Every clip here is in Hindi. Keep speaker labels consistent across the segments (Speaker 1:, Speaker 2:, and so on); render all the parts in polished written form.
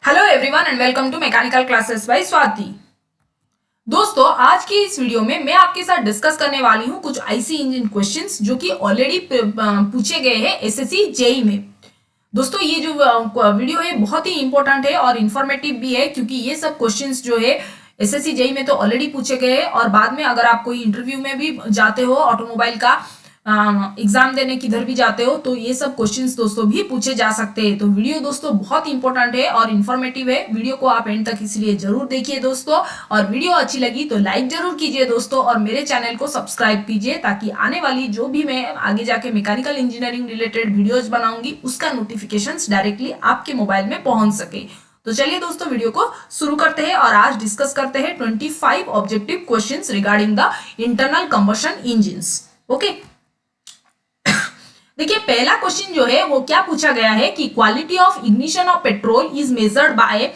Speaker 1: Hello everyone and welcome to mechanical classes by Swati. दोस्तों, आज की इस वीडियो में मैं आपके साथ डिस्कस करने वाली हूं कुछ आईसी इंजन क्वेश्चंस जो कि ऑलरेडी पूछे गए हैं एसएससी जेई में। दोस्तों, ये जो वीडियो है बहुत ही इंपॉर्टेंट है और इन्फॉर्मेटिव भी है, क्योंकि ये सब क्वेश्चंस जो है एसएससी जेई में तो ऑलरेडी पूछे गए हैं और बाद में अगर आप कोई इंटरव्यू में भी जाते हो, ऑटोमोबाइल का एग्जाम देने किधर भी जाते हो, तो ये सब क्वेश्चंस दोस्तों भी पूछे जा सकते हैं। तो वीडियो दोस्तों बहुत इंपॉर्टेंट है और इन्फॉर्मेटिव है। वीडियो को आप एंड तक इसलिए जरूर देखिए दोस्तों, और वीडियो अच्छी लगी तो लाइक जरूर कीजिए दोस्तों, और मेरे चैनल को सब्सक्राइब कीजिए ताकि आने वाली जो भी मैं आगे जाके मैकेनिकल इंजीनियरिंग रिलेटेड वीडियोज बनाऊंगी उसका नोटिफिकेशन डायरेक्टली आपके मोबाइल में पहुंच सके। तो चलिए दोस्तों, वीडियो को शुरू करते हैं और आज डिस्कस करते हैं 25 objective questions regarding the internal combustion engines. Okay, देखिए पहला क्वेश्चन जो है वो क्या पूछा गया है कि quality of ignition of petrol is measured by,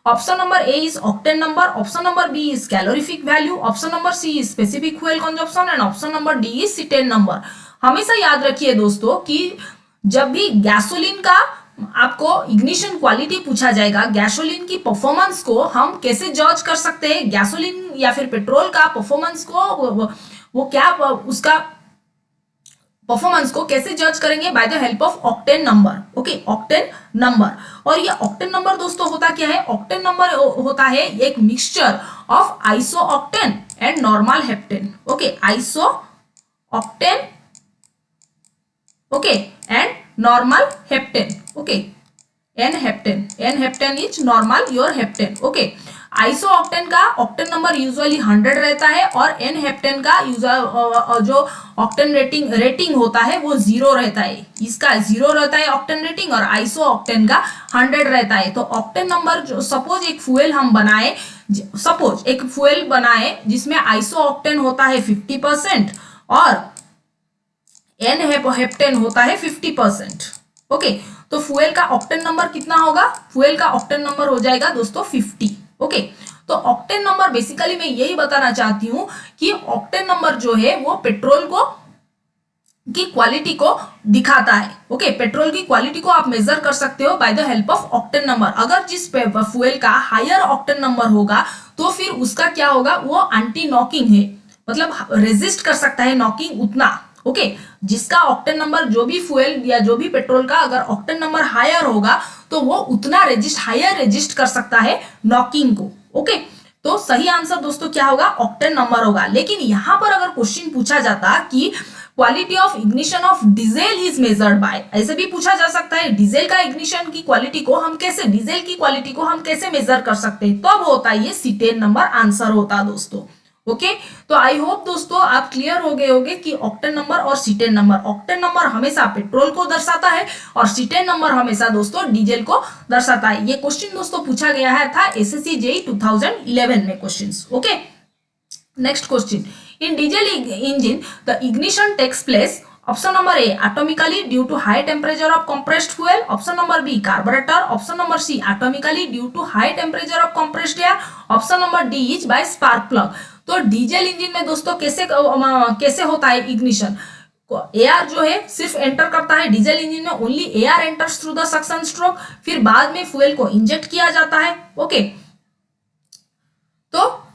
Speaker 1: option number A is octane number, option number B is calorific value, option number C is specific fuel consumption and option number D is cetane number. हमेशा याद रखिए दोस्तों कि जब भी गैसोलीन का आपको इग्निशन क्वालिटी पूछा जाएगा, गैसोलीन की परफॉर्मेंस को हम कैसे जज कर सकते हैं, गैसोलीन या फिर पेट्रोल का परफॉर्मेंस को वो क्या उसका परफॉर्मेंस को कैसे जज करेंगे, by the help of octane number. Okay, octane number. और ये ऑक्टेन नंबर दोस्तों होता क्या है? ऑक्टेन नंबर होता है एक mixture of iso octane and normal heptane. Okay, iso octane okay and normal heptane. Okay, N heptane is normal your heptane. Okay, iso octane का ऑक्टेन नंबर यूजुअली 100 रहता है और एन हेप्टेन का जो ऑक्टेन रेटिंग होता है वो 0 रहता है। इसका 0 रहता है ऑक्टेन रेटिंग और आइसो ऑक्टेन का 100 रहता है। तो ऑक्टेन नंबर जो सपोज एक फ्यूल बनाए जिसमें आइसो ऑक्टेन होता है 50% और एन हेप्टेन होता है 50%। ओके, तो फ्यूल का ऑक्टेन नंबर कितना होगा? फ्यूल का ऑक्टेन नंबर हो जाएगा दोस्तों 50। ओके, तो ऑक्टेन नंबर बेसिकली मैं यही बताना चाहती हूं कि ऑक्टेन नंबर जो है वो पेट्रोल की क्वालिटी को दिखाता है। ओके, पेट्रोल की क्वालिटी को आप मेजर कर सकते हो by the help of octane number. अगर जिस फ्यूल का हायर ऑक्टेन नंबर होगा तो फिर उसका क्या होगा? वो एंटी नॉकिंग है, मतलब रेजिस्ट कर सकता है नॉकिंग उतना। ओके, जिसका ऑक्टेन नंबर जो भी फ्यूल या जो भी पेट्रोल का अगर ऑक्टेन नंबर हायर होगा तो वो उतना हायर रेजिस्ट कर सकता है नॉकिंग को। ओके, तो सही आंसर दोस्तों क्या होगा? ऑक्टेन नंबर होगा। लेकिन यहां पर अगर क्वेश्चन पूछा जाता कि quality of ignition of diesel is measured bye, ऐसे भी पूछा जा सकता है डीजल का इग्निशन की क्वालिटी को हम कैसे मेजर कर सकते हैं, तब होता है ये सीटेन नंबर आंसर होता दोस्तों। ओके, तो आई होप दोस्तों आप क्लियर हो गए होंगे कि ऑक्टेन नंबर और सीटेन नंबर, ऑक्टेन नंबर हमेशा पेट्रोल को दर्शाता है और सीटेन नंबर हमेशा दोस्तों डीजल को दर्शाता है। ये क्वेश्चन दोस्तों पूछा गया है था एसएससी जेई 2011 में questions. Okay, next question, in diesel engine the ignition takes place, option number A atomically due to high temperature of compressed fuel, option number B carburettor, option number C atomically due to high temperature of compressed air, option number D is by spark plug. तो डीजल इंजन में दोस्तों कैसे होता है इग्निशन? एयर जो है सिर्फ एंटर करता है डीजल इंजन में, only air enters through the suction stroke, फिर बाद में फ्यूल को इंजेक्ट किया जाता है। ओके, तो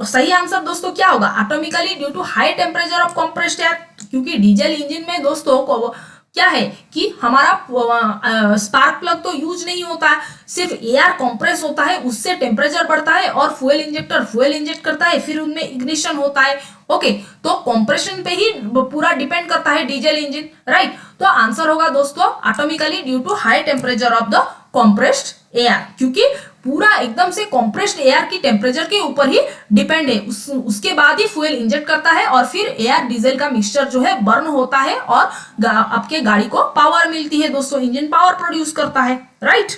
Speaker 1: सही आंसर दोस्तों क्या होगा? Atomically due to high temperature of compressed air, क्योंकि डीजल इंजन में दोस्तों को क्या है कि हमारा स्पार्क प्लग तो यूज नहीं होता है, सिर्फ एयर कंप्रेस होता है, उससे टेम्परेचर बढ़ता है और फ्यूल इंजेक्ट करता है, फिर उनमें इग्निशन होता है। ओके, तो कंप्रेशन पे ही पूरा डिपेंड करता है डीजल इंजन, राइट। तो आंसर होगा दोस्तों atomically due to high temperature of the compressed air, क्योंकि पूरा एकदम से कंप्रेस्ड एयर की टेम्परेचर के ऊपर ही डिपेंड है। उसके बाद ही फ्यूल इंजेक्ट करता है और फिर एयर डीजल का मिक्सचर जो है बर्न होता है और आपके गाड़ी को पावर मिलती है दोस्तों, इंजन पावर प्रोड्यूस करता है, right.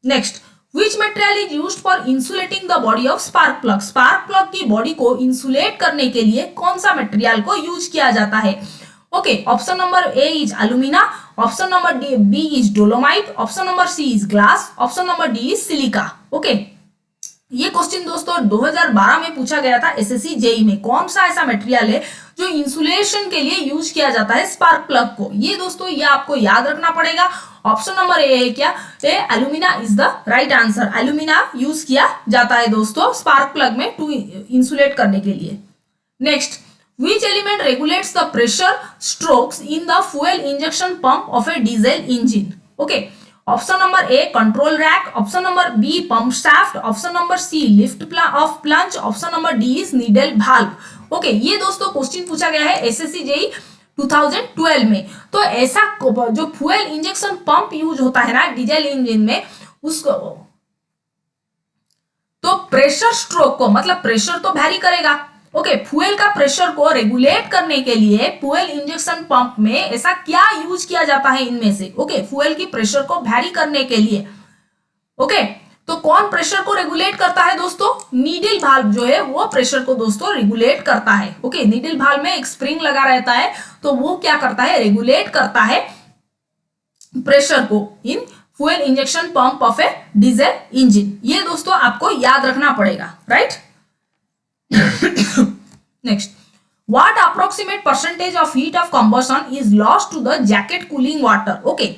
Speaker 1: Next, Which material is used for insulating the body of spark plug? Spark plug की बॉडी को इंसुलेट करने के लिए कौन सा मटेरियल को यूज किया जाता है? Okay, option number A is alumina, option number B is dolomite, option number C is glass, option number D is silica. Okay, ये क्वेश्चन दोस्तों 2012 में पूछा गया था एसएससी जेई में। कौन सा ऐसा मटेरियल है जो इंसुलेशन के लिए यूज किया जाता है स्पार्क प्लग को? ये दोस्तों ये आपको याद रखना पड़ेगा। ऑप्शन नंबर ए है क्या? A alumina is the right answer. Alumina use किया जाता है दोस्तों स्पार्क प्लग में टू इंसुलेट करने के लिए। Next, which element regulates the pressure strokes in the fuel injection pump of a diesel engine? Okay, option number A control rack, option number B pump shaft, option number C lift of plunge, option number D is needle valve. Okay, ये दोस्तों क्वेश्चन पूछा गया है एसएससी जेई 2012 में। तो ऐसा जो फ्यूल इंजेक्शन पंप यूज होता है ना डीजल इंजन में, उसको तो प्रेशर स्ट्रोक को मतलब प्रेशर तो वैरी करेगा। ओके, फ्यूल का प्रेशर को रेगुलेट करने के लिए फ्यूल इंजेक्शन पंप में ऐसा क्या यूज किया जाता है इनमें से? ओके, फ्यूल की प्रेशर को वैरी करने के लिए। ओके, तो कौन प्रेशर को रेगुलेट करता है दोस्तों? नीडल वाल्व जो है वो प्रेशर को दोस्तों रेगुलेट करता है। ओके, नीडल वाल्व में एक स्प्रिंग लगा रहता है, तो वो क्या करता है? रेगुलेट करता है प्रेशर को in fuel injection pump of A diesel engine. ये दोस्तों आपको याद रखना पड़ेगा, right? Next, what approximate percentage of heat of combustion is lost to the jacket cooling water? Okay,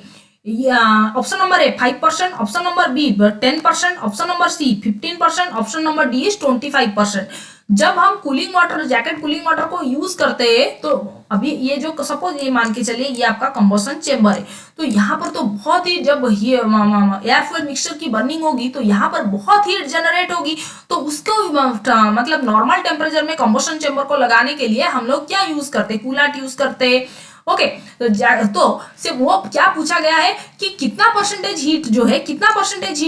Speaker 1: option number A 5%, option number B 10%, option number C 15%, option number D is 25%. जब हम cooling water jacket cooling water को यूज करते हैं तो अभी ये जो सपोज ये मान के चलिए ये आपका कंबशन चेंबर है, तो यहाँ पर तो बहुत ही जब एयर फ्यूल मिक्सचर की बर्निंग होगी तो यहाँ पर बहुत हीट जनरेट होगी। तो उसको मतलब नॉर्मल टेम्परेचर में कंबशन चेंबर को लगाने के लिए हम लोग क्या यूज करते हैं? कूलेंट यूज करते हैं। ओके, तो से वो क्या पूछा गया है कि कितना परसेंटेज हीट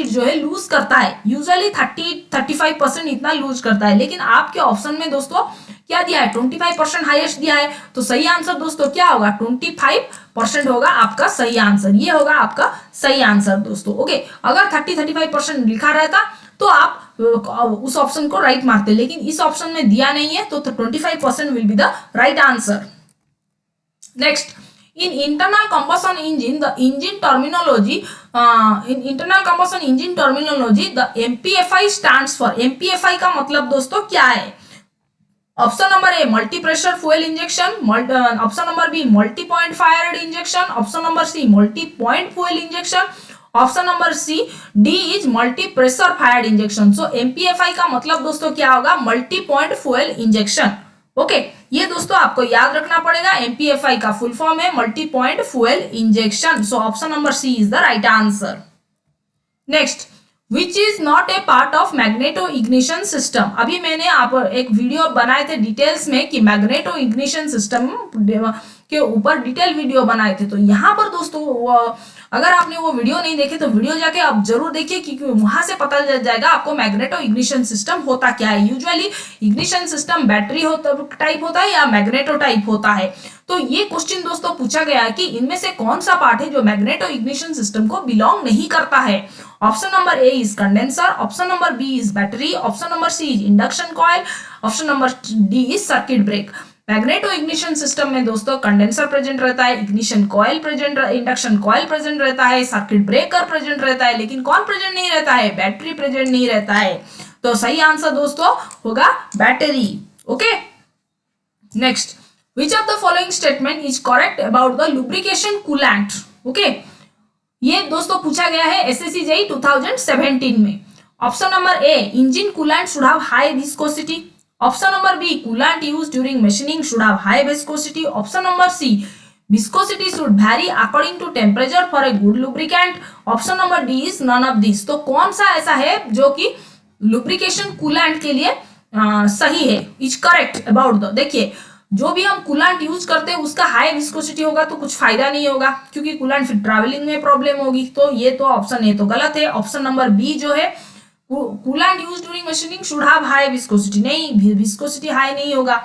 Speaker 1: जो है लूज करता है? यूजुअली 30-35% इतना लूज करता है, लेकिन आपके ऑप्शन में दोस्तों क्या दिया है? 25% हाईएस्ट दिया है। तो सही आंसर दोस्तों क्या होगा? 25% होगा आपका सही आंसर। ये होगा आपका सही आंसर दोस्तों। ओके, अगर 30-35% लिखा रहता तो आप उस ऑप्शन को राइट मारते, लेकिन इस ऑप्शन में दिया नहीं है तो 25% will be the right answer. Next, in internal combustion engine, the engine terminology, the MPFI stands for। MPFI का मतलब दोस्तों क्या है? Option number A multi pressure fuel injection, option number B multi point fired injection, option number C multi point fuel injection, option number C D is multi pressure fired injection. So MPFI का मतलब दोस्तों क्या होगा? Multi point fuel injection. Okay, ये दोस्तों आपको याद रखना पड़ेगा। एमपीएफआई का फुल फॉर्म है multi point fuel injection. So option number C is the right answer. Next, which is not a part of magneto ignition system. अभी मैंने आप एक वीडियो बनाए थे डिटेल्स में कि मैग्नेटो इग्निशन सिस्टम के ऊपर डिटेल वीडियो बनाए थे। तो यहाँ पर दोस्तों अगर आपने वो वीडियो नहीं देखे तो वीडियो जाके आप जरूर देखिए, क्योंकि वहां से पता चल जाएगा आपको मैग्नेटो इग्निशन सिस्टम होता क्या है। Usually ignition system battery type होता है या मैग्नेटो टाइप होता है। तो ये क्वेश्चन दोस्तों पूछा गया है कि इनमें से कौन सा पार्ट है जो मैग्नेटो इग्निशन सिस्टम को बिलोंग नहीं करता है। Option number A is condenser, option number B is battery, option number C is induction coil, option number D is circuit break. Magneto ignition system में दोस्तों कंडेंसर प्रेजेंट रहता है, ignition coil present, induction coil present रहता है, सर्किट ब्रेकर प्रेजेंट रहता है, लेकिन कौन प्रेजेंट नहीं रहता है? बैटरी प्रेजेंट नहीं रहता है। तो सही आंसर दोस्तों होगा battery. Okay, next, which of the following statement is correct about the lubrication coolant? Okay, ये दोस्तों पूछा गया है एसएससी जेईई 2017 में। Option number A engine coolant should have high viscosity, option number B coolant used during machining should have high viscosity, option number C viscosity should vary according to temperature for a good lubricant, option number D is none of this. तो कौन सा ऐसा है जो कि लुब्रिकेशन कूलेंट के लिए सही है, इज करेक्ट अबाउट द? देखिए, जो भी हम कूलेंट यूज करते हैं उसका हाई विस्कोसिटी होगा तो कुछ फायदा नहीं होगा, क्योंकि कूलेंट फिर ट्रैवलिंग में प्रॉब्लम होगी। तो ये तो ऑप्शन ए तो गलत है। ऑप्शन नंबर बी जो है coolant use during machining should have high viscosity, नहीं, विस्कोसिटी हाई नहीं होगा।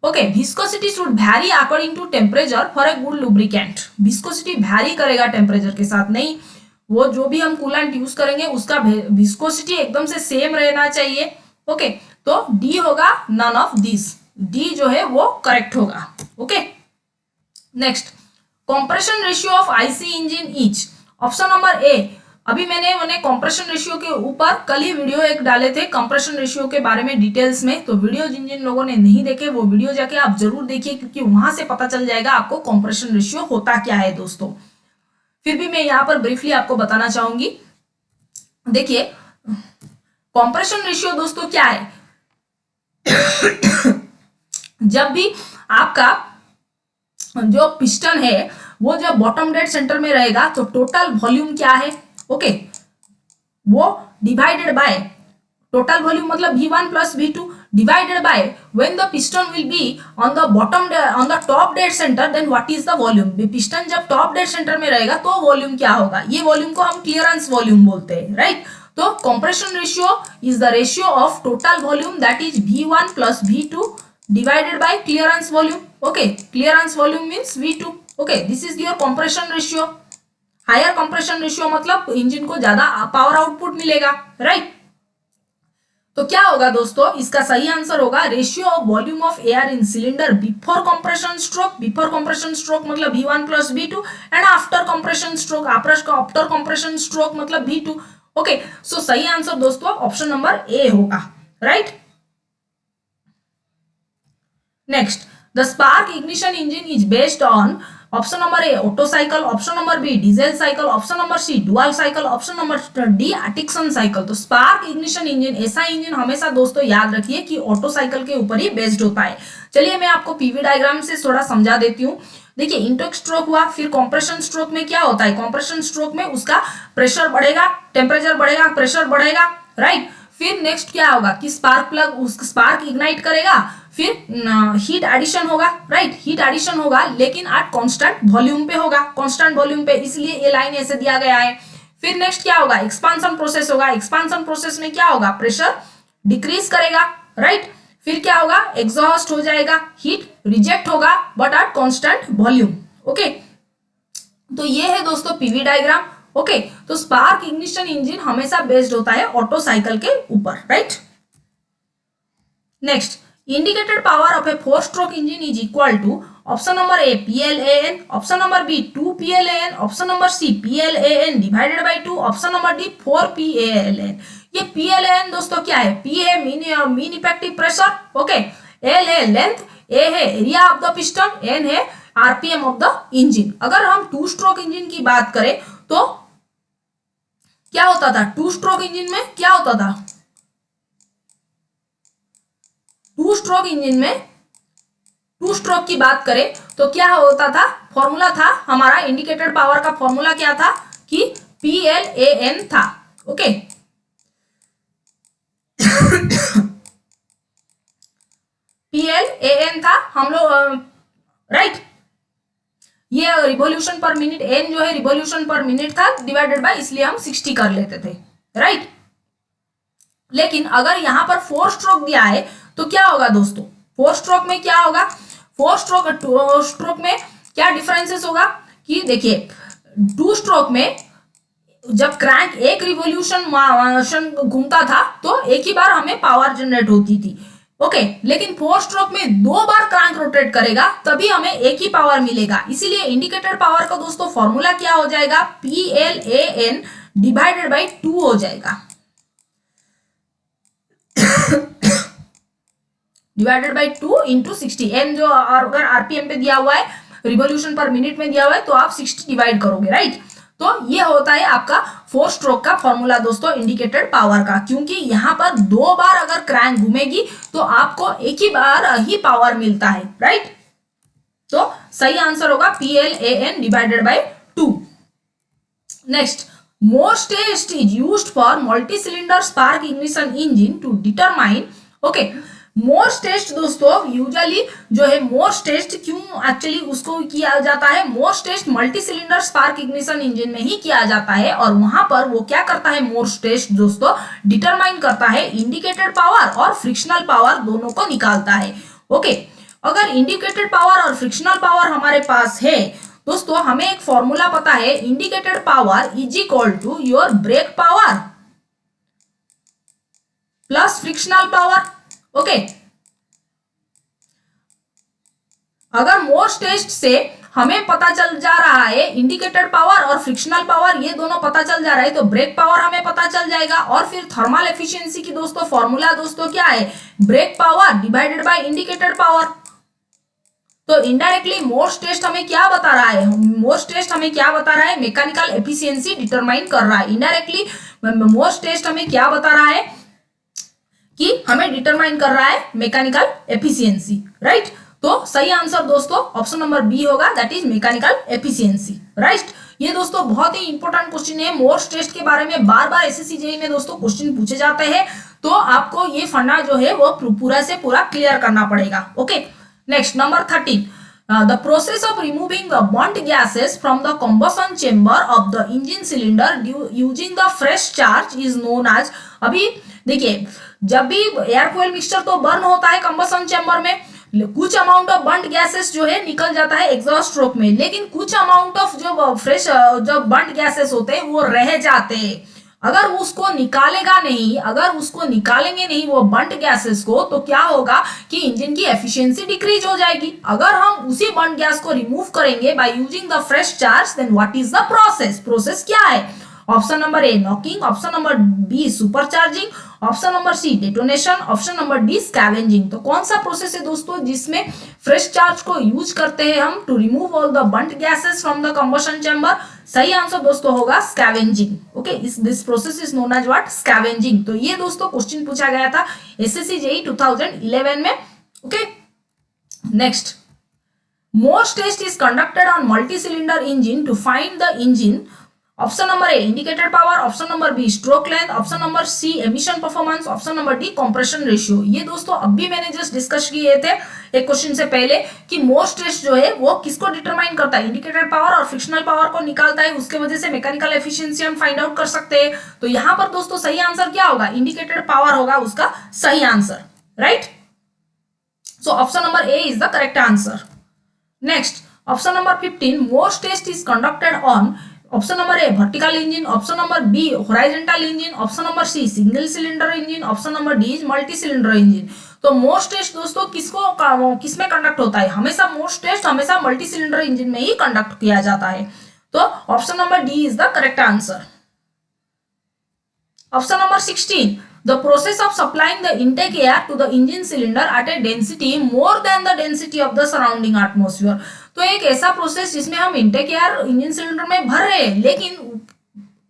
Speaker 1: Okay, viscosity should vary according to temperature for a good lubricant. Viscosity vary करेगा टेम्परेचर के साथ, नहीं, वो जो भी हम कूलेंट यूज करेंगे उसका विस्कोसिटी एकदम से सेम रहना चाहिए। ओके, तो डी होगा नन ऑफ दिस, डी जो है वो करेक्ट होगा। Okay, next, compression ratio of IC engine is. Option number ए अभी मैंने कंप्रेशन रेशियो के ऊपर कल ही वीडियो एक डाले थे कंप्रेशन रेशियो के बारे में डिटेल्स में, तो वीडियो जिन जिन लोगों ने नहीं देखे वो वीडियो जाके आप जरूर देखिए, क्योंकि वहां से पता चल जाएगा आपको कंप्रेशन रेशियो होता क्या है दोस्तों। फिर भी मैं यहाँ पर ब्रीफली आपको बताना चाहूंगी। देखिए कंप्रेशन रेशियो दोस्तों क्या है, जब भी आपका जो पिस्टन है वो जब बॉटम डेड सेंटर में रहेगा तो टोटल वॉल्यूम क्या है, ओके, वो डिवाइडेड बाय टोटल वॉल्यूम मतलब V1 plus V2 divided by when the piston will be on the on the top dead centre, then what is the volume. Piston जब टॉप डेड सेंटर में रहेगा तो वॉल्यूम क्या होगा, ये वॉल्यूम को हम क्लियरेंस वॉल्यूम बोलते हैं, राइट। तो compression ratio is the ratio of total volume that is V1 plus V2 divided by clearance volume, okay, clearance volume means V2, okay, this is your compression ratio। Higher compression ratio मतलब इंजन को ज्यादा पावर आउटपुट मिलेगा, राइट। तो क्या होगा दोस्तों, इसका सही आंसर होगा ratio of volume of air in cylinder before compression stroke. Before compression stroke मतलब V1 plus V2 and after compression stroke after compression stroke मतलब V2, ओके। सो सही आंसर दोस्तों ऑप्शन नंबर ए होगा, right. Next, the spark ignition engine is based on option number A Otto cycle, option number B diesel cycle, option number C dual cycle, option number D Atkinson cycle। तो स्पार्क इग्निशन इंजन ऐसा इंजन हमेशा दोस्तों याद रखिए कि ऑटो साइकिल के ऊपर ही बेस्ड होता है। चलिए मैं आपको पीवी डायग्राम से थोड़ा समझा देती हूँ। देखिए इंटेक स्ट्रोक हुआ, फिर कंप्रेशन स्ट्रोक में क्या होता है, कंप्रेशन स्ट्रोक में उसका प्रेशर बढ़ेगा, टेम्परेचर बढ़ेगा, प्रेशर बढ़ेगा, राइट। फिर नेक्स्ट क्या होगा कि स्पार्क प्लग उस स्पार्क इग्नाइट करेगा, फिर हीट एडिशन होगा, राइट, हीट एडिशन होगा लेकिन एट कांस्टेंट वॉल्यूम पे होगा, कांस्टेंट वॉल्यूम पे, इसलिए ये लाइन ऐसे दिया गया है। फिर नेक्स्ट क्या होगा, एक्सपांशन प्रोसेस होगा, एक्सपांशन प्रोसेस में क्या होगा, प्रेशर डिक्रीज करेगा, राइट। फिर क्या होगा, एग्जॉस्ट हो जाएगा, हीट रिजेक्ट होगा but at constant volume, okay. तो ये है दोस्तों पीवी डायग्राम, ओके। तो स्पार्क इग्निशन इंजन हमेशा बेस्ड होता है ऑटो साइकिल के ऊपर, right. Next, indicated power of a 4-stroke engine is equal to option number A PLAN, option number B 2 PLAN, option number C PLAN divided by 2, option number D 4 PLAN। ये PLAN दोस्तों क्या है, P है mean effective pressure, okay, L है लेंथ, A है area of the piston, N है आरपीएम ऑफ द इंजन। अगर हम 2 स्ट्रोक इंजन की बात करें तो क्या होता था, 2 स्ट्रोक इंजन में क्या होता था, 2 स्ट्रोक इंजन में 2 स्ट्रोक की बात करें तो क्या होता था, फॉर्मूला था हमारा इंडिकेटेड पावर का फॉर्मूला क्या था कि PLAN था, ओके। PLAN था हम लोग, राइट। ये रिवॉल्यूशन पर मिनट, एन जो है रिवॉल्यूशन पर मिनट था डिवाइडेड बाय, इसलिए हम 60 कर लेते थे, राइट। लेकिन अगर यहां पर 4 स्ट्रोक दिया है तो क्या होगा दोस्तों, 4 स्ट्रोक में क्या होगा, 4 स्ट्रोक में क्या डिफरेंसेस होगा कि देखिए 2 स्ट्रोक में जब क्रैंक एक रिवॉल्यूशन घूमता था तो एक ही बार हमें पावर जनरेट होती थी, ओके। लेकिन 4 स्ट्रोक में 2 बार क्रैंक रोटेट करेगा तभी हमें एक ही पावर मिलेगा, इसीलिए इंडिकेटेड पावर का दोस्तों फॉर्मूला क्या हो जाएगा, PLAN डिवाइडेड बाई 2 हो जाएगा, डिवाइडेड बाई 2 इंटू 60। एन जो अगर आरपीएम पे दिया हुआ है, रिवॉल्यूशन पर मिनट में दिया हुआ है तो आप 60 डिवाइड करोगे, राइट। तो ये होता है आपका 4 स्ट्रोक का फॉर्मूला दोस्तों इंडिकेटेड पावर का, क्योंकि यहां पर 2 बार अगर क्रैंक घूमेगी तो आपको एक ही बार ही पावर मिलता है, राइट। तो सही आंसर होगा PLAN divided by 2। Next, Morse test is used for multi-cylinder spark ignition engine to determine, okay, Morse test दोस्तों यूजुअली जो है मोर्स टेस्ट क्यों एक्चुअली उसको किया जाता है, Morse test multi cylinder spark ignition engine में ही किया जाता है और वहां पर वो क्या करता है, मोर्स टेस्ट दोस्तों डिटरमाइन करता है इंडिकेटेड पावर और फ्रिक्शनल पावर दोनों को निकालता है, ओके। अगर इंडिकेटेड पावर और फ्रिक्शनल पावर हमारे पास है दोस्तों, हमें एक फॉर्मूला पता है, indicated power is equal to your brake power plus frictional power, okay. अगर मोस्ट टेस्ट से हमें पता चल जा रहा है इंडिकेटेड पावर और फ्रिक्शनल पावर, ये दोनों पता चल जा रहा है, तो ब्रेक पावर हमें पता चल जाएगा। और फिर थर्मल एफिशिएंसी की दोस्तों फॉर्मूला दोस्तों क्या है, brake power divided by indicated power. तो इनडायरेक्टली मोस्ट टेस्ट हमें क्या बता रहा है, मोस्ट टेस्ट हमें क्या बता रहा है, मैकेनिकल एफिशिएंसी डिटरमाइन कर रहा है। इनडायरेक्टली मोस्ट टेस्ट हमें क्या बता रहा है कि हमें डिटरमाइन कर रहा है मैकेनिकल एफिशिएंसी, राइट। तो सही आंसर दोस्तों ऑप्शन नंबर बी होगा, that is mechanical efficiency, right. ये दोस्तों बहुत ही इंपॉर्टेंट क्वेश्चन है, मोस्ट टेस्ट के बारे में बार बार एसएससी जेईई में दोस्तों क्वेश्चन पूछे जाते हैं, तो आपको ये फंडा जो है वो पूरा से पूरा क्लियर करना पड़ेगा। Okay, next number 13, the process of removing the burnt gases from the combustion chamber of the engine cylinder using the fresh charge is known as। अभी देखिए, जब भी एयर फ्यूल मिक्सचर तो बर्न होता है कंबसन चैम्बर में, कुछ अमाउंट ऑफ बर्न्ड गैसेस जो है निकल जाता है एग्जॉस्ट स्ट्रोक में, लेकिन कुछ अमाउंट ऑफ जो फ्रेश जो बर्न्ड गैसेस होते हैं वो रह जाते हैं। अगर उसको निकालेगा नहीं, अगर उसको निकालेंगे नहीं वो बर्न्ड गैसेस को, तो क्या होगा कि इंजन की एफिशिएंसी डिक्रीज हो जाएगी। अगर हम उसी बर्न्ड गैस को रिमूव करेंगे by using the fresh charge, then what is the process, process क्या है, option number A knocking, option number B supercharging, option number C detonation, option number D scavenging. तो कौन सा प्रोसेस है दोस्तों जिसमें फ्रेश चार्ज को यूज करते हैं हम to remove all the burned gases from the combustion chamber. सही आंसर दोस्तों होगा scavenging. Okay, this process is known as what, scavenging. तो ये दोस्तों क्वेश्चन पूछा गया था एसएससी जेईई 2011 में। Okay, next, most test is conducted on multi-cylinder engine to find the engine। Option number A indicated power, option number B stroke length, option number C emission performance, option number D compression ratio. ये दोस्तों अभी मैंने जस्ट डिस्कस किए थे एक क्वेश्चन से पहले कि मोस्ट टेस्ट जो है वो किसको डिटरमाइन करता है, इंडिकेटेड पावर और फ्रिक्शनल पावर को निकालता है, उसके वजह से मैकेनिकल एफिशिएंसी हम फाइंड आउट कर सकते हैं। तो यहाँ पर दोस्तों सही आंसर क्या होगा, इंडिकेटेड पावर होगा उसका सही answer, right. So option number A is the correct answer. Next, option number 15, मोस्ट test is conducted on, option number A vertical engine, option number B horizontal engine, option number C single cylinder engine, option number D is multi cylinder engine. तो मोस्ट टेस्ट दोस्तों किसमें कंडक्ट होता है, हमेशा मोस्ट टेस्ट हमेशा मल्टी सिलेंडर इंजन में ही कंडक्ट किया जाता है। तो option number D is the correct answer. Option number 16, the process of supplying the intake air to the engine cylinder at a density more than the density of the surrounding atmosphere। तो एक ऐसा प्रोसेस जिसमें हम इंटेक एयर इंजन सिलेंडर में भर रहे हैं लेकिन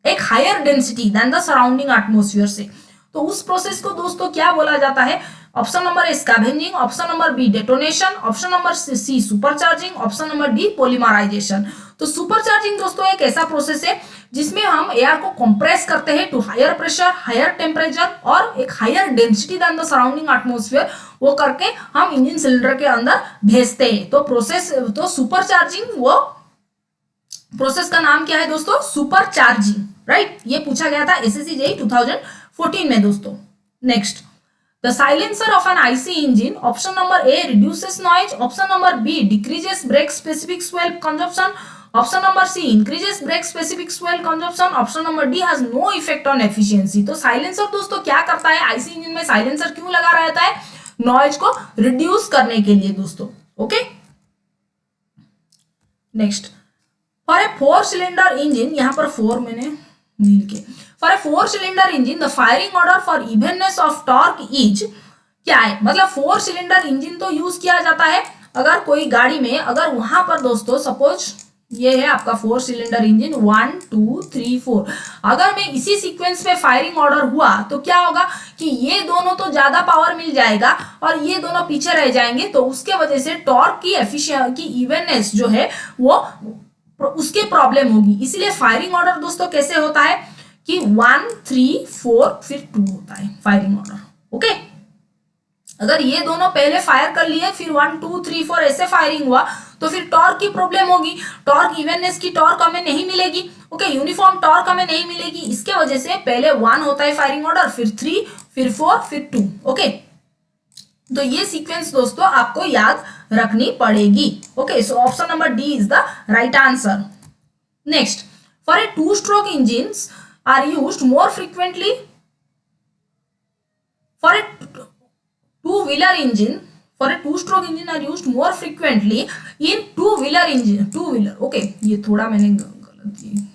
Speaker 1: एक higher density than the surrounding atmosphere से, तो उस प्रोसेस को दोस्तों क्या बोला जाता है, option number A scavenging, option number B detonation, option number C supercharging, option number D polymerisation. तो सुपरचार्जिंग दोस्तों एक ऐसा प्रोसेस है जिसमें हम एयर को कंप्रेस करते हैं to higher pressure, higher temperature और एक higher density than the surrounding atmosphere, वो करके हम इंजन सिलेंडर के अंदर भेजते हैं। तो प्रोसेस, तो सुपरचार्जिंग, वो प्रोसेस का नाम क्या है दोस्तों, सुपरचार्जिंग, राइट। ये पूछा गया था एसएससी जेईई 2014 में दोस्तों। Next, the silencer of an IC engine, option number A reduces noise, option number B decreases brake specific fuel consumption, option number C increases brake specific fuel consumption, option number D has no effect on efficiency. तो साइलेंसर दोस्तों क्या करता है, आईसी इंजन में साइलेंसर क्यों लगा रहता है, नॉइज को रिड्यूस करने के लिए दोस्तों। Okay, next, for A 4 cylinder engine, यहां पर 4 मैंने नील के, for a 4 cylinder engine the firing order for evenness of torque is, क्या है, मतलब 4 सिलेंडर इंजन तो यूज किया जाता है अगर कोई गाड़ी में, अगर वहां पर दोस्तों सपोज ये है आपका 4 सिलेंडर इंजन 1 2 3 4, अगर मैं इसी सीक्वेंस में फायरिंग ऑर्डर हुआ तो क्या होगा कि ये दोनों तो ज्यादा पावर मिल जाएगा और ये दोनों पीछे रह जाएंगे, तो उसके वजह से टॉर्क की एफिशिएंसी की इवननेस जो है वो उसके प्रॉब्लम होगी। इसलिए फायरिंग ऑर्डर दोस्तों कैसे होता है कि 1 3 4 फिर 2 होता है फायरिंग ऑर्डर। ओके, अगर ये दोनों पहले फायर कर लिए फिर 1 2 3 4 ऐसे फायरिंग हुआ तो फिर टॉर्क की प्रॉब्लम होगी, टॉर्क इवननेस की टॉर्क हमें नहीं मिलेगी। ओके, यूनिफॉर्म टॉर्क हमें नहीं मिलेगी, इसके वजह से पहले 1 होता है फायरिंग ऑर्डर, फिर 3 फिर 4 फिर 2। ओके, तो ये सीक्वेंस दोस्तों आपको याद रखनी पड़ेगी। Okay, so option number D is the right answer. Next, for a 2 stroke engines are used more frequently, for a 2 wheeler engine, for a two stroke engine are used more frequently in two wheeler engine, two wheeler, okay ये थोड़ा मैंने गलत दी,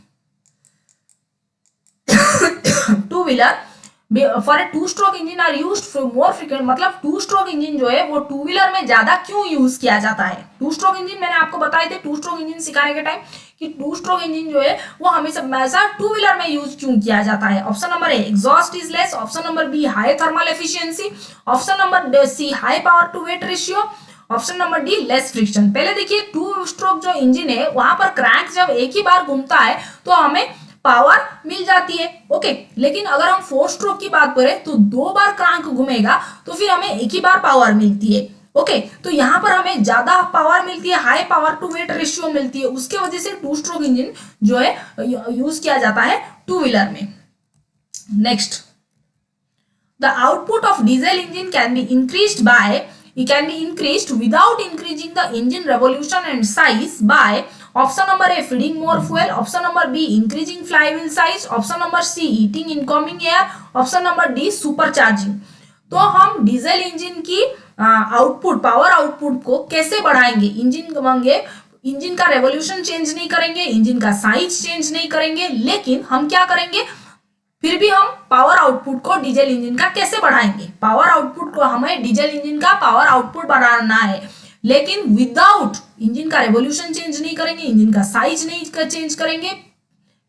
Speaker 1: two wheeler for a two stroke engine are used more frequent, मतलब टू स्ट्रोक इंजन जो है वो टू व्हीलर में ज्यादा क्यों यूज किया जाता है। टू स्ट्रोक इंजन मैंने आपको बताए थे टू स्ट्रोक इंजन सिखाने के टाइम कि टू स्ट्रोक इंजन जो है वो हमेशा टू व्हीलर में यूज क्यों किया जाता है। Option number A exhaust is less, option number B high thermal efficiency, option number C high power to weight ratio, option number D less friction. पहले देखिए टू स्ट्रोक जो इंजन है वहां पर क्रैंक जब एक ही बार घूमता है तो हमें पावर मिल जाती है, ओके। लेकिन अगर हम फोर स्ट्रोक की बात करें तो दो बार क्रैंक घूमेगा तो फिर हमें एक ही बार पावर मिलती है, ओके। तो यहाँ पर हमें ज्यादा पावर मिलती है, high power to weight ratio मिलती है, उसके वजह से टू स्ट्रोक इंजन जो है यूज किया जाता है टू व्हीलर में। Next, the output of diesel engine can be increased by, it can be increased without increasing the engine revolution and size by option number A feeding more fuel, option number B increasing flywheel size, option number C heating incoming air, option number D supercharging। तो हम डीजल इंजन की आउटपुट पावर आउटपुट को कैसे बढ़ाएंगे, इंजन का रेवोल्यूशन चेंज नहीं करेंगे, इंजन का साइज चेंज नहीं करेंगे, लेकिन हम क्या करेंगे, फिर भी हम पावर आउटपुट को डीजल इंजन का कैसे बढ़ाएंगे। पावर आउटपुट को हमें डीजल इंजन का पावर आउटपुट बढ़ाना है, लेकिन विदाउट इंजन का रेवोल्यूशन चेंज नहीं करेंगे, इंजन का साइज नहीं चेंज करेंगे,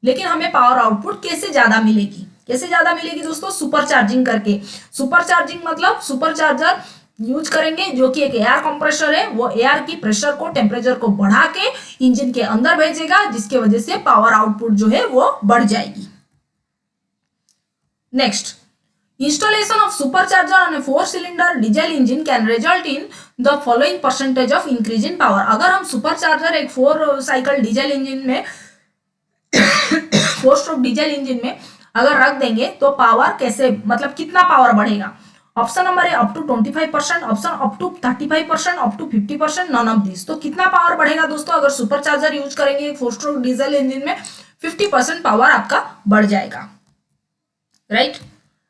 Speaker 1: लेकिन हमें पावर आउटपुट कैसे ज्यादा मिलेगी, कैसे ज्यादा मिलेगी दोस्तों, सुपर चार्जिंग करके। सुपर चार्जिंग मतलब सुपर चार्जर यूज करेंगे जो कि एक एयर कंप्रेसर है, वो एयर की प्रेशर को टेम्परेचर को बढ़ा के इंजन के अंदर भेजेगा, जिसके वजह से पावर आउटपुट जो है वो बढ़ जाएगी। Next, installation of supercharger on a 4-cylinder diesel engine can result in the following percentage of increase in power। अगर हम सुपरचार्जर एक 4 साइकिल डीजल इंजन में 4 स्ट्रोक डीजल इंजन में अगर रख देंगे तो पावर कैसे, मतलब कितना पावर बढ़ेगा। Option number A up to 25%, option up to 35%, up to 50%, none of this. तो कितना पावर बढ़ेगा दोस्तों अगर सुपरचार्जर यूज करेंगे 4 स्ट्रोक डीजल इंजन में, 50% पावर आपका बढ़ जाएगा, right.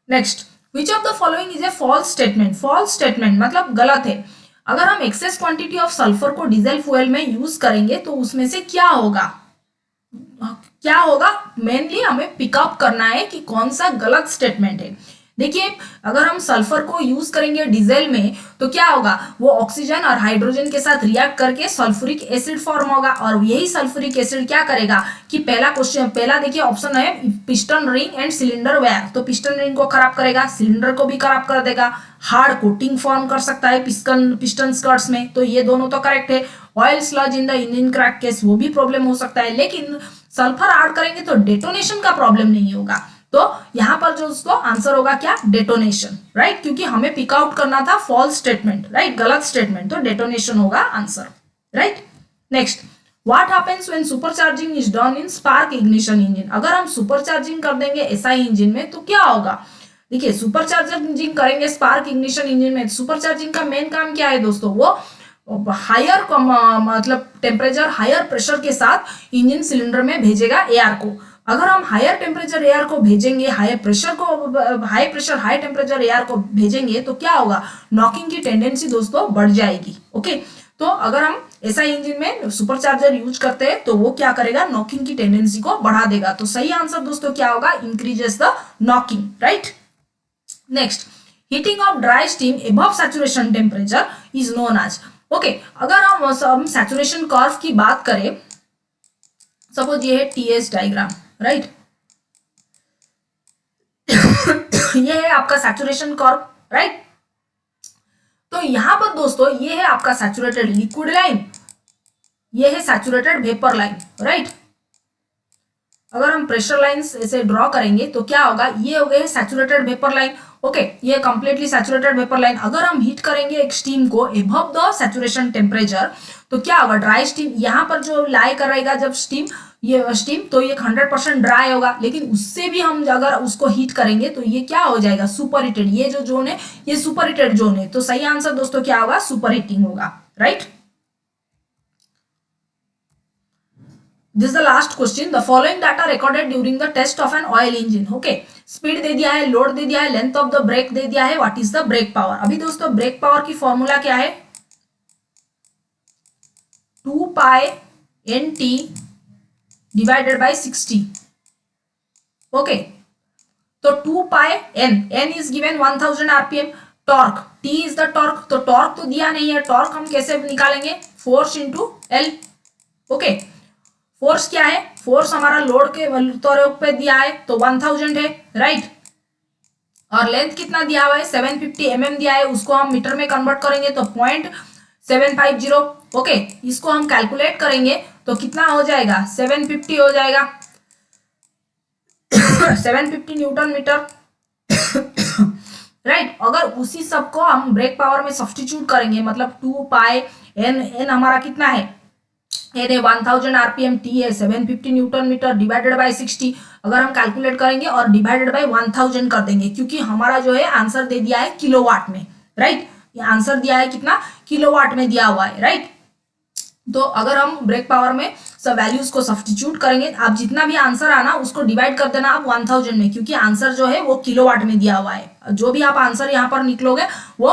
Speaker 1: Next, which of the following is a false statement. False statement मतलब गलत है। अगर हम एक्सेस क्वांटिटी ऑफ सल्फर को डीजल फ्यूल में यूज करेंगे तो उसमें से क्या होगा, क्या होगा, मेनली हमें पिकअप करना है कि कौन सा गलत स्टेटमेंट है। देखिए अगर हम सल्फर को यूज करेंगे डीजल में तो क्या होगा, वो ऑक्सीजन और हाइड्रोजन के साथ रिएक्ट करके सल्फ्यूरिक एसिड फॉर्म होगा, और यही सल्फ्यूरिक एसिड क्या करेगा कि पहला देखिए ऑप्शन है piston ring and cylinder wear, तो पिस्टन रिंग को खराब करेगा, सिलेंडर को भी खराब कर देगा, हार्ड कोटिंग फॉर्म कर सकता है पिस्टन स्कर्ट्स में, तो ये दोनों तो करेक्ट है। Oil sludge in the engine crack case, वो भी प्रॉब्लम हो सकता है, लेकिन सल्फर ऐड करेंगे तो डेटोनेशन का प्रॉब्लम नहीं होगा। तो यहां पर जो उसको आंसर होगा क्या, डेटोनेशन, राइट, क्योंकि हमें पिक आउट करना था फॉल्स स्टेटमेंट, राइट, गलत स्टेटमेंट, तो डेटोनेशन होगा answer, right. Next, what happens when supercharging is done in spark ignition engine. अगर हम सुपरचार्जिंग कर देंगे एसआई इंजन में तो क्या होगा, देखिए सुपरचार्जिंग करेंगे स्पार्क इग्निशन इंजन में, सुपरचार्जिंग का मेन काम क्या है दोस्तों, वो हायर मतलब टेम्परेचर हायर प्रेशर के साथ इंजन सिलेंडर में भेजेगा एयर को। अगर हम हायर टेम्परेचर एयर को भेजेंगे, high pressure high temperature air को भेजेंगे तो क्या होगा, नॉकिंग की टेंडेंसी दोस्तों बढ़ जाएगी, ओके। तो अगर हम ऐसा इंजन में सुपरचार्जर यूज करते हैं तो वो क्या करेगा, नॉकिंग की टेंडेंसी को बढ़ा देगा। तो सही आंसर दोस्तों क्या होगा, increases the knocking, right. Next, heating of dry steam above saturation temperature is known as, okay. अगर हम सैचुरेशन कर्व की बात करें, सपोज ये है टीएस डायग्राम, राइट, ये है आपका सैचुरेशन कर्व, राइट। तो यहां पर दोस्तों ये है आपका सैचुरेटेड लिक्विड लाइन, ये है सैचुरेटेड वेपर लाइन, राइट। अगर हम प्रेशर लाइंस ऐसे ड्रॉ करेंगे तो क्या होगा, ये हो गए सैचुरेटेड वेपर लाइन, ओके, ये कंप्लीटली सैचुरेटेड वेपर लाइन। अगर हम हीट करेंगे एक स्टीम को अबव द सैचुरेशन टेम्परेचर तो क्या होगा, ड्राई स्टीम यहाँ पर जो लाई करेगा जब स्टीम, ये स्टीम तो ये 100% ड्राई होगा, लेकिन उससे भी हम अगर उसको हीट करेंगे तो ये क्या हो जाएगा, सुपर हीटेड। ये जो जोन है ये सुपर हीटेड जोन है, तो सही आंसर दोस्तों क्या होगा, सुपर हीटिंग होगा, right. This is the last question. The following data recorded during the test of an oil engine. Okay. Speed दे दिया है, लोड दे दिया है, लेंथ ऑफ द ब्रेक दे दिया है, what is the brake power. अभी दोस्तों ब्रेक पावर की फॉर्मूला क्या है, 2 पाई NT डिवाइडेड बाई 60। ओके, तो 2 पाई n is given 1000 RPM। Torque T is the torque, तो टॉर्क तो दिया नहीं है, टॉर्क हम कैसे निकालेंगे, force into L। Okay, force क्या है, फोर्स हमारा लोड के तौर पे दिया है तो 1000 है, राइट। और लेंथ कितना दिया हुआ है, 750 mm दिया है, उसको हम मीटर में कन्वर्ट करेंगे तो 0.750। ओके, इसको हम कैलकुलेट करेंगे तो कितना हो जाएगा, 750 हो जाएगा 750 न्यूटन मीटर, राइट। अगर उसी सब को हम ब्रेक पावर में सब्स्टिट्यूट करेंगे, मतलब 2 पाई n हमारा कितना है, n है 1000 RPM, T है 750 न्यूटन मीटर डिवाइडेड बाय 60। अगर हम कैलकुलेट करेंगे और डिवाइडेड बाय 1000 कर देंगे, क्योंकि हमारा जो है आंसर दे दिया है किलोवाट में, राइट। ये आंसर दिया है कितना, किलोवाट में दिया हुआ है, राइट। तो अगर हम ब्रेक पावर में सब वैल्यूज को सब्स्टिट्यूट करेंगे, आप जितना भी आंसर आना उसको डिवाइड कर देना आप 1000 में, क्योंकि आंसर जो है वो किलोवाट में दिया हुआ है। जो भी आप आंसर यहाँ पर निकलोगे वो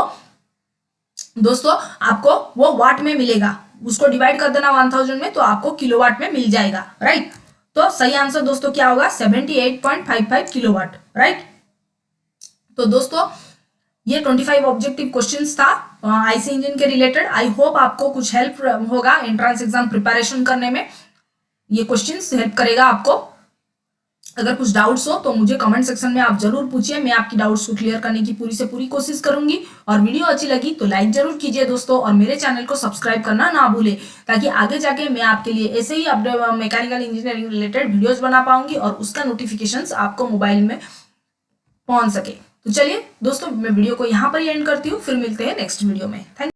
Speaker 1: दोस्तों आपको वो वाट में मिलेगा, उसको डिवाइड कर देना 1000 में तो आपको किलोवाट में मिल जाएगा, राइट। तो सही आंसर दोस्तों क्या होगा, 78.55 किलोवाट, राइट। तो दोस्तों ये 25 ऑब्जेक्टिव क्वेश्चंस था आईसी इंजन के रिलेटेड। आई होप आपको कुछ हेल्प होगा एंट्रेंस एग्जाम प्रिपरेशन करने में, ये क्वेश्चंस हेल्प करेगा आपको। अगर कुछ डाउट्स हो तो मुझे कमेंट सेक्शन में आप जरूर पूछिए, मैं आपकी डाउट्स को क्लियर करने की पूरी से पूरी कोशिश करूंगी। और वीडियो अच्छी लगी तो लाइक जरूर कीजिए दोस्तों, और मेरे चैनल को सब्सक्राइब करना ना भूलें, ताकि आगे जाके मैं आपके लिए ऐसे ही मैकेनिकल इंजीनियरिंग रिलेटेड वीडियोज बना पाऊंगी और उसका नोटिफिकेशन आपको मोबाइल में पहुंच सके। तो चलिए दोस्तों, मैं वीडियो को यहाँ पर ही एंड करती हूँ, फिर मिलते हैं नेक्स्ट वीडियो में। थैंक